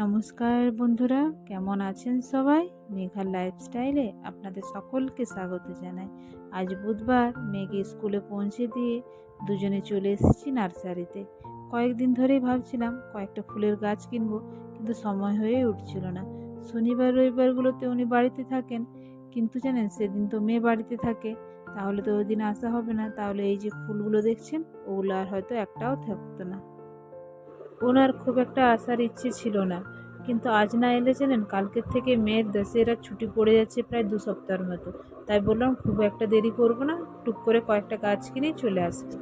নমস্কার বন্ধুরা, কেমন আছেন সবাই? মেঘার লাইফস্টাইলে আপনাদের সকলকে স্বাগত জানাই। আজ বুধবার, মেঘে স্কুলে পৌঁছে দিয়ে দুজনে চলে এসেছি নার্সারিতে। কয়েকদিন ধরেই ভাবছিলাম কয়েকটা ফুলের গাছ কিনবো, কিন্তু সময় হয়ে উঠছিল না। শনিবার রবিবারগুলোতে উনি বাড়িতে থাকেন, কিন্তু জানেন সেদিন তো মেয়ে বাড়িতে থাকে, তাহলে তো ওই দিন আসা হবে না। তাহলে এই যে ফুলগুলো দেখছেন, ওগুলো আর হয়তো একটাও থাকতো না। ওনার খুব একটা আসার ইচ্ছে ছিল না, কিন্তু আজ না এলে জানেন কালকের থেকে মেয়ের দেশের আর ছুটি পড়ে যাচ্ছে প্রায় 2 সপ্তাহের মতো। তাই বললাম খুব একটা দেরি করব না, টুক করে কয়েকটা গাছ কিনে চলে আসবো।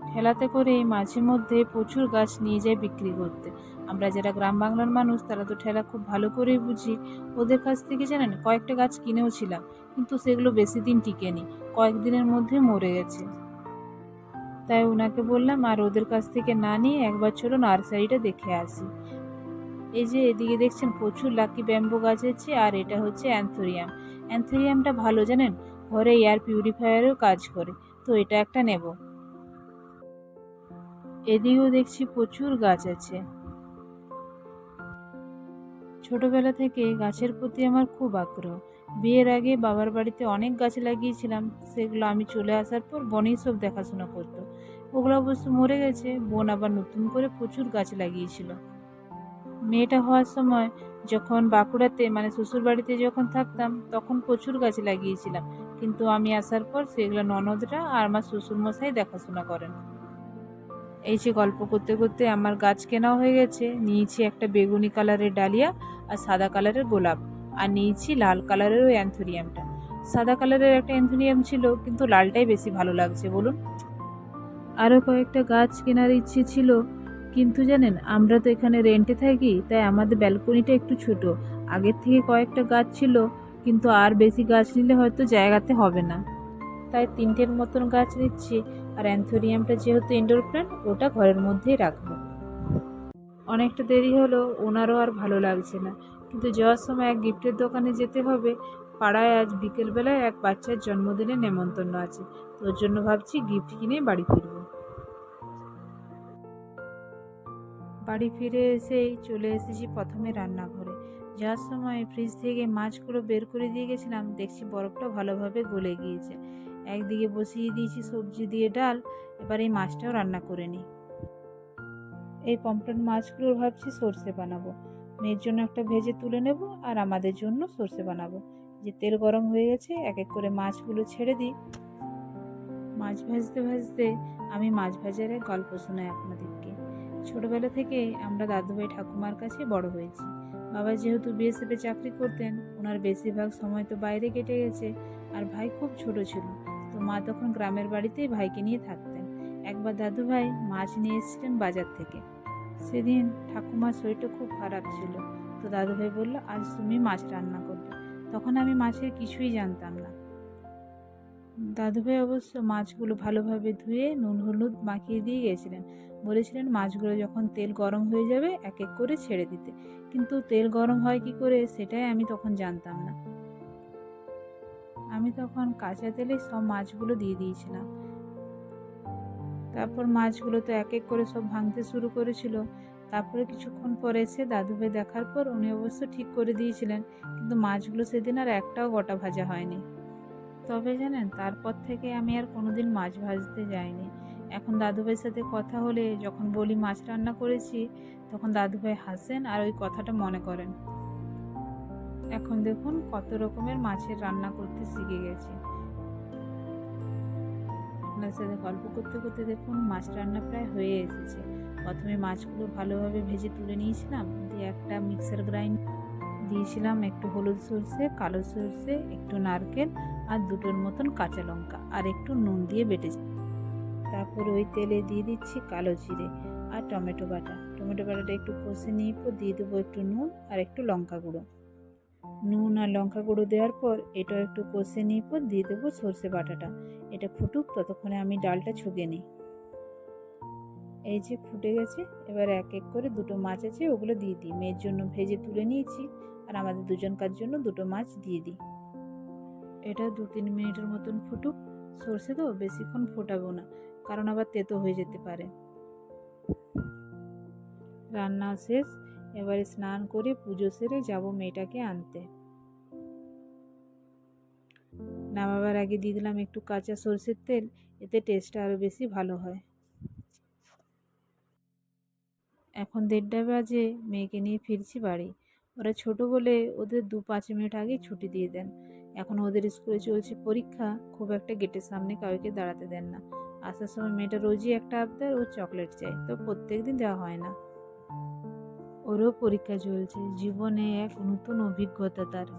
ঠেলাতে করে মাঝে মধ্যে প্রচুর গাছ নিয়ে যায় বিক্রি করতে। আমরা যারা গ্রাম বাংলার মানুষ তারা তো ঠেলা খুব ভালো করেই বুঝি। ওদের কাছ থেকে জানেন কয়েকটা গাছ কিনেও ছিলাম, কিন্তু সেগুলো বেশি দিন টিকেনি, কয়েকদিনের মধ্যে মরে গেছে। তাই ওনাকে বললাম আর ওদের কাছ থেকে না নিয়ে একবার চলো নার্সারিটা দেখে আসি। এই যে এদিকে দেখছেন প্রচুর লাকি ব্যাম্বো গাছ আছে, আর এটা হচ্ছে অ্যান্থোরিয়াম। অ্যান্থোরিয়ামটা ভালো জানেন, ঘরে এয়ার পিউরিফায়ারেও কাজ করে, তো এটা একটা নেব। এদিকেও দেখছি প্রচুর গাছ আছে। ছোটবেলা থেকে গাছের প্রতি আমার খুব আগ্রহ। বিয়ের আগে বাবার বাড়িতে অনেক গাছ লাগিয়েছিলাম, সেগুলো আমি চলে আসার পর বোনই সব দেখাশোনা করতো। ওগুলো অবশ্য মরে গেছে, বোন আবার নতুন করে প্রচুর গাছ লাগিয়েছিল। মেয়েটা হওয়ার সময় যখন বাঁকুড়াতে মানে শ্বশুরবাড়িতে যখন থাকতাম তখন প্রচুর গাছ লাগিয়েছিলাম, কিন্তু আমি আসার পর সেগুলো ননদরা আর আমার শ্বশুরমশাই দেখাশোনা করেন। এই যে গল্প করতে করতে আমার গাছ কেনাও হয়ে গেছে। নিয়েছি একটা বেগুনি কালারের ডালিয়া আর সাদা কালারের গোলাপ, আর নিয়েছি লাল কালারের ওই অ্যান্থোরিয়ামটা। সাদা কালারের একটা অ্যান্থোরিয়াম ছিল, কিন্তু লালটাই বেশি ভালো লাগছে বলুন। আরও কয়েকটা গাছ কেনার ইচ্ছে ছিল, কিন্তু জানেন আমরা তো এখানে রেন্টে থাকি, তাই আমাদের ব্যালকনিটা একটু ছোট। আগের থেকে কয়েকটা গাছ ছিল, কিন্তু আর বেশি গাছ নিলে হয়তো জায়গাতে হবে না, তাই 3টের মতন গাছ নিচ্ছি। আর অ্যান্থোরিয়ামটা যেহেতু ইনডোর প্ল্যান্ট, ওটা ঘরের মধ্যেই রাখবো। অনেকটা দেরি হলো, ওনারও আর ভালো লাগছে না, কিন্তু যাওয়ার সময় এক গিফটের দোকানে যেতে হবে। পাড়ায় আজ বিকেলবেলায় এক বাচ্চার জন্মদিনের নেমন্তন্ন আছে, তো ওর জন্য ভাবছি গিফট কিনে বাড়ি ফিরবো। বাড়ি ফিরে এসেই চলে এসেছি প্রথমে রান্নাঘরে। যাওয়ার সময় ফ্রিজ থেকে মাছগুলো বের করে দিয়ে গেছিলাম, দেখছি বরফটা ভালোভাবে গলে গিয়েছে। একদিকে বসিয়ে দিয়েছি সবজি দিয়ে ডাল, এবার এই মাছটাও রান্না করে নিই। এই পমফ্রেট মাছগুলোর ভাবছি সর্ষে বানাবো। মেয়ের জন্য একটা ভেজে তুলে নেব, আর আমাদের জন্য সর্ষে বানাবো। যে তেল গরম হয়ে গেছে, এক এক করে মাছগুলো ছেড়ে দিই। মাছ ভাজতে ভাজতে আমি মাছ ভাজার এক গল্প শোনাই আপনাদেরকে। ছোটবেলা থেকে আমরা দাদুভাই ঠাকুমার কাছে বড় হয়েছি। বাবা যেহেতু বিএসএফে চাকরি করতেন, ওনার বেশিরভাগ সময় তো বাইরে কেটে গেছে, আর ভাই খুব ছোট ছিল, তো মা তখন গ্রামের বাড়িতেই ভাইকে নিয়ে থাকতেন। একবার দাদুভাই মাছ নিয়ে এসেছিলেন বাজার থেকে। সেদিন ঠাকুমার শরীরটা খুব খারাপ ছিল, তো দাদুভাই বলল আজ তুমি মাছ রান্না করবে। তখন আমি মাছের কিছুই জানতাম না। দাদুভাই অবশ্য মাছগুলো ভালোভাবে ধুয়ে নুন হলুদ মাখিয়ে দিয়ে গেছিলেন, বলেছিলেন মাছগুলো যখন তেল গরম হয়ে যাবে এক এক করে ছেড়ে দিতে। কিন্তু তেল গরম হয় কি করে সেটাই আমি তখন জানতাম না। আমি তখন কাঁচা তেলে সব মাছগুলো দিয়ে দিয়েছিলাম। তারপর মাছগুলো তো এক এক করে সব ভাঙতে শুরু করেছিল। তারপরে কিছুক্ষণ পরে এসে দাদুভাই দেখার পর উনি অবশ্য ঠিক করে দিয়েছিলেন, কিন্তু মাছগুলো সেদিন আর একটাও গোটা ভাজা হয়নি। তবে জানেন তারপর থেকে আমি আর কোনোদিন মাছ ভাজতে যাইনি। এখন দাদুভাইয়ের সাথে কথা হলে যখন বলি মাছ রান্না করেছি, তখন দাদুভাই হাসেন আর ওই কথাটা মনে করেন। এখন দেখুন কত রকমের মাছের রান্না করতে শিখে গেছি। আপনার সাথে গল্প করতে করতে দেখুন মাছ রান্না প্রায় হয়ে এসেছে। প্রথমে মাছগুলো ভালোভাবে ভেজে তুলে নিয়েছিলাম, দিয়ে একটা মিক্সার গ্রাইন্ড দিয়েছিলাম একটু হলুদ সর্ষে, কালো সর্ষে, একটু নারকেল আর দুটোর মতন কাঁচা লঙ্কা আর একটু নুন দিয়ে বেটেছি। তারপর ওই তেলে দিয়ে দিচ্ছি কালো জিরে আর টমেটো বাটা। টমেটো বাটাটা একটু কষে নিয়ে পর দিয়ে দেবো একটু নুন আর একটু লঙ্কা গুঁড়ো। নুন আর লঙ্কা গুঁড়ো দেওয়ার পর এটাও একটু কষে নিয়ে পর দিয়ে দেবো সর্ষে বাটাটা। এটা ফুটুক, ততক্ষণে আমি ডালটা ছুঁকে নিই। এই যে ফুটে গেছে, এবার এক এক করে দুটো মাছ আছে ওগুলো দিয়ে দিই। মেয়ের জন্য ভেজে তুলে নিয়েছি, আর আমাদের দুজনকার জন্য দুটো মাছ দিয়ে দিই। এটা 2-3 মিনিটের মতন ফুটুক। সর্ষে তো বেশিক্ষণ ফোটাবো না, কারণ আবার তেতো হয়ে যেতে পারে। রান্না শেষ, এবারে স্নান করে পুজো সেরে যাব মেয়েটাকে আনতে। নামাবার আগে দিয়ে দিলাম একটু কাঁচা সরষের তেল, এতে টেস্টটা আরও বেশি ভালো হয়। এখন 1:30 বাজে, মেয়েকে নিয়ে ফিরছি বাড়ি। ওরা ছোট বলে ওদের 2-5 মিনিট আগেই ছুটি দিয়ে দেন। এখন ওদের স্কুলে চলছে পরীক্ষা, খুব একটা গেটের সামনে কাউকে দাঁড়াতে দেন না। আসার সময় মেয়েটা রোজই একটা আবদার, ও চকলেট চাই, তো প্রত্যেকদিন দেওয়া হয় না। ওরও পরীক্ষা চলছে, জীবনে এক নতুন অভিজ্ঞতা তার।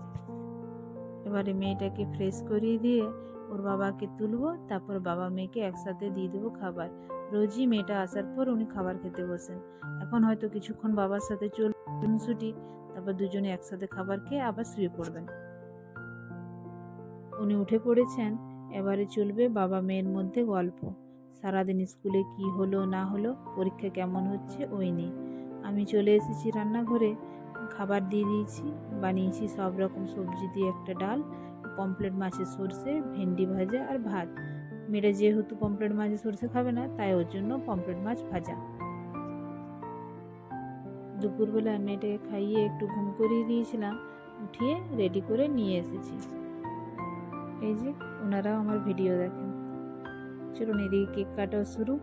এবারে মেয়েটাকে ফ্রেশ করিয়ে দিয়ে ওর বাবাকে তুলবো, তারপর বাবা মেয়েকে একসাথে দিয়ে দেবো খাবার। রোজই মেয়েটা আসার পর উনি খাবার খেতে বসেন। এখন হয়তো কিছুক্ষণ বাবার সাথে চলুন ছুটি, তারপর দুজনে একসাথে খাবার খেয়ে আবার শুয়ে পড়বেন। উনি উঠে পড়েছেন, এবারে চলবে বাবা মেয়ের মধ্যে গল্প। সারাদিন স্কুলে কি হলো না হলো, পরীক্ষা কেমন হচ্ছে ওই নিয়ে। আমি চলে এসেছি রান্নাঘরে, খাবার দিয়ে দিয়েছি। বানিয়েছি সব রকম সবজি দিয়ে একটা ডাল, পমফ্রেট মাছের সর্ষে, ভেন্ডি ভাজা আর ভাত। মেয়েটা যেহেতু পমফ্রেট মাছের সর্ষে খাবে না, তাই ওর জন্য পমফ্রেট মাছ ভাজা। দুপুরবেলা মেয়েটাকে খাইয়ে একটু ঘুম করিয়ে দিয়েছিলাম, উঠিয়ে রেডি করে নিয়ে এসেছি। এই যে ওনারাও আমার ভিডিও দেখেন। চলুন এদিকে কেক কাটা শুরু।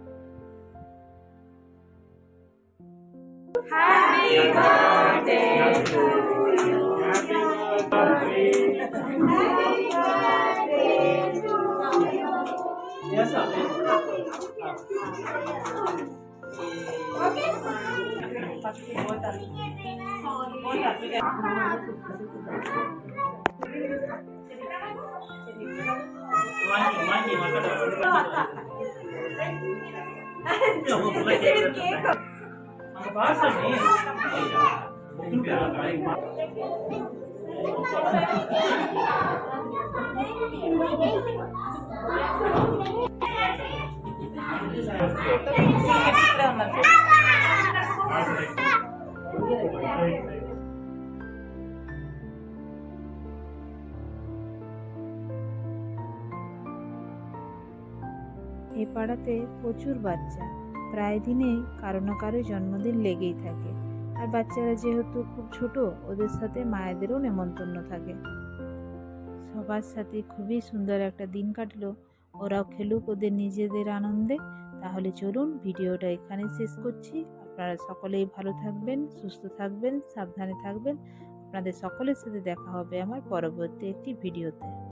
এই পাড়াতে প্রচুর বাচ্চা, প্রায় দিনেই কারো না কারো জন্মদিন লেগেই থাকে। আর বাচ্চারা যেহেতু খুব ছোট, ওদের সাথে মায়েদেরও নেমন্তন্ন থাকে। সবার সাথে খুবই সুন্দর একটা দিন কাটলো। ওরাও খেলুক ওদের নিজেদের আনন্দে। তাহলে চলুন ভিডিওটা এখানে শেষ করছি। আপনারা সকলেই ভালো থাকবেন, সুস্থ থাকবেন, সাবধানে থাকবেন। আপনাদের সকলের সাথে দেখা হবে আমার পরবর্তী একটি ভিডিওতে।